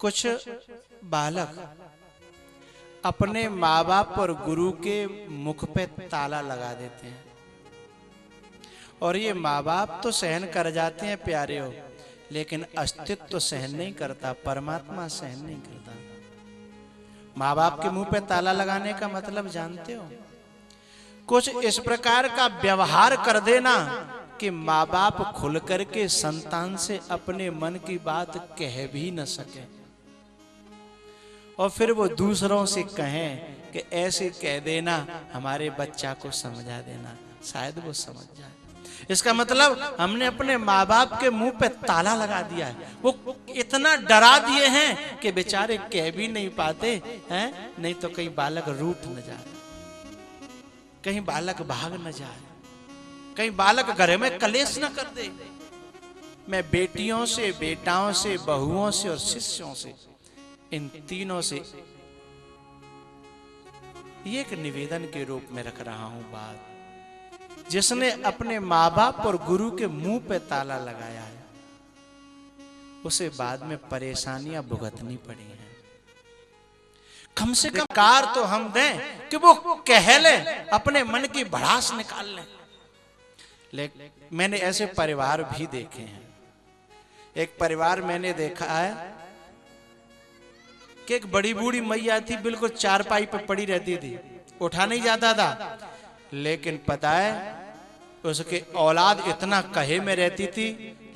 कुछ बालक अपने माँ बाप और गुरु के मुख पे ताला लगा देते हैं, और ये माँ बाप तो सहन कर जाते हैं प्यारे हो, लेकिन अस्तित्व तो सहन नहीं करता, परमात्मा सहन नहीं करता। माँ बाप के मुंह पे ताला लगाने का मतलब जानते हो? कुछ इस प्रकार का व्यवहार कर देना कि माँ बाप खुल करके संतान से अपने मन की बात कह भी न सके, और फिर वो दूसरों से कहें कि ऐसे कह देना, हमारे बच्चा को समझा देना, शायद वो समझ जाए। इसका मतलब हमने अपने माँ बाप के मुंह पे ताला लगा दिया है। वो इतना डरा दिए हैं कि बेचारे कह भी नहीं पाते हैं, नहीं तो कहीं बालक रूठ न जाए, कहीं बालक भाग न जाए, कहीं बालक घर में कलेश न कर दे। मैं बेटियों से, बेटाओं से, बहुओं से और शिष्यों से, इन तीनों से ये एक निवेदन के रूप में रख रहा हूं बात। जिसने अपने माँ बाप और गुरु के मुंह पे ताला लगाया है, उसे बाद में परेशानियां भुगतनी पड़ी हैं। कम से कम कार तो हम दें कि वो कह ले, अपने मन की भड़ास निकाल ले। लेकिन मैंने ऐसे परिवार भी देखे हैं। एक परिवार मैंने देखा है कि एक बड़ी बूढ़ी मैया थी, बिल्कुल चारपाई पे पड़ी रहती थी, उठा नहीं जाता था, लेकिन पता है उसके औलाद इतना कहे में रहती थी,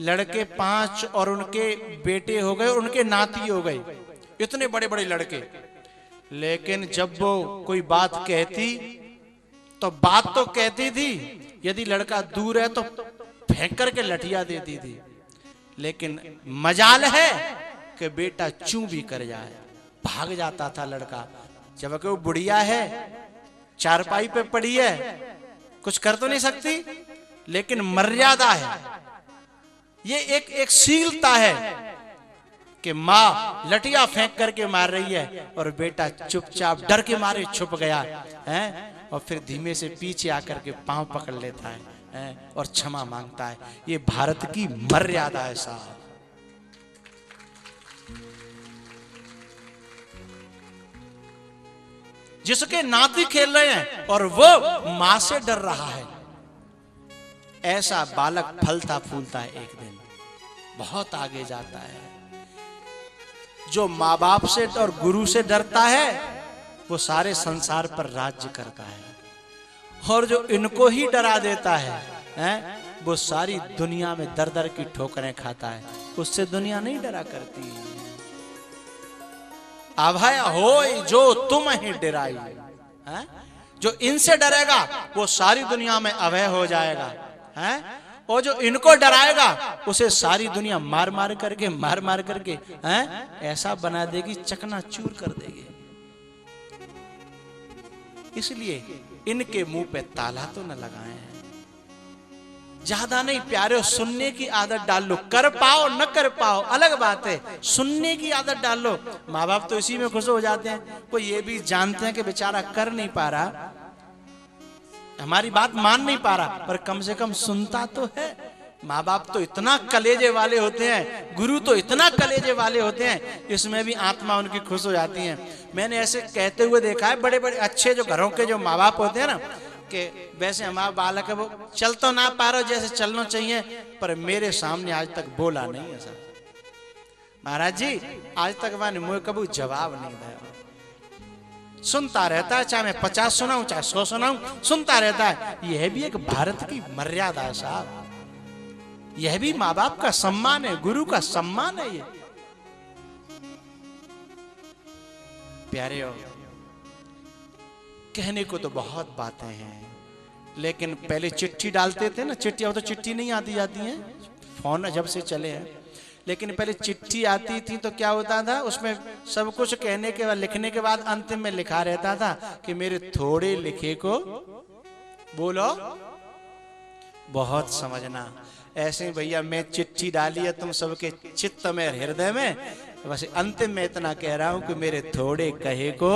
लड़के 5 और उनके बेटे हो गए, उनके नाती हो गए, इतने बड़े बड़े लड़के। लेकिन जब वो कोई बात कहती तो बात तो कहती थी, यदि लड़का दूर है तो फेंक करके लठिया देती थी। लेकिन मजाल है कि बेटा चूं भी कर जाए, भाग जाता था लड़का। जबकि वो बुढ़िया है, चारपाई पे पड़ी है, कुछ कर तो नहीं सकती, लेकिन मर्यादा है। ये एक शीलता है कि माँ लठिया फेंक करके मार रही है और बेटा चुपचाप डर के मारे छुप गया है, और फिर धीमे से पीछे आकर के पांव पकड़ लेता है और क्षमा मांगता है। ये भारत की मर्यादा है साहब। जिसके नाती खेल रहे हैं और वो मां से डर रहा है, ऐसा बालक फलता फूलता है, एक दिन बहुत आगे जाता है। जो माँ बाप से और गुरु से डरता है वो सारे संसार पर राज्य करता है, और जो इनको ही डरा देता है वो सारी दुनिया में दर दर की ठोकरें खाता है। उससे दुनिया नहीं डरा करती। अभय होय जो तुम ही डराई, जो इनसे डरेगा वो सारी दुनिया में अभय हो जाएगा, और जो इनको डराएगा उसे सारी दुनिया मार मार करके ऐसा बना देगी, चकनाचूर कर देगी। इसलिए इनके मुंह पे ताला तो न लगाए हैं। ज्यादा नहीं प्यारे, सुनने की आदत डाल लो। कर पाओ न कर पाओ अलग बात है, सुनने की आदत डाल लो। माँ बाप तो इसी में खुश हो जाते हैं। वो ये भी जानते हैं कि बेचारा कर नहीं पा रहा, हमारी बात मान नहीं पा रहा, पर कम से कम सुनता तो है। माँ बाप तो इतना कलेजे वाले होते हैं, गुरु तो इतना कलेजे वाले होते हैं, इसमें भी आत्मा उनकी खुश हो जाती है। मैंने ऐसे कहते हुए देखा है, बड़े बड़े अच्छे जो घरों के जो माँ बाप होते हैं ना, कि वैसे हमारा बालक है वो चल तो ना पा रहा जैसे चलना चाहिए, पर मेरे सामने आज तक बोला नहीं है सर। महाराज जी आज तक मैंने मुझे कभी जवाब नहीं दिया, सुनता रहता है, चाहे मैं 50 सुनाऊं चाहे 100 सुनाऊं, सुनता रहता है। यह भी एक भारत की मर्यादा है साहब, यह भी माँ बाप का सम्मान है, गुरु का सम्मान है। ये प्यारे हो, कहने को तो बहुत बातें हैं, लेकिन पहले चिट्ठी डालते थे ना, चिट्ठियां तो चिट्ठी नहीं आती जाती हैं, फोन जब से चले हैं, लेकिन पहले चिट्ठी आती थी तो क्या होता था, उसमें सब कुछ कहने के बाद, लिखने के बाद अंतिम में लिखा रहता था कि मेरे थोड़े लिखे को बोलो बहुत समझना। ऐसे ही भैया मैं चिट्ठी डाली है तुम सबके चित्त में, हृदय में, बस अंतिम में इतना कह रहा हूं कि मेरे थोड़े कहे को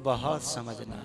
बहुत समझना।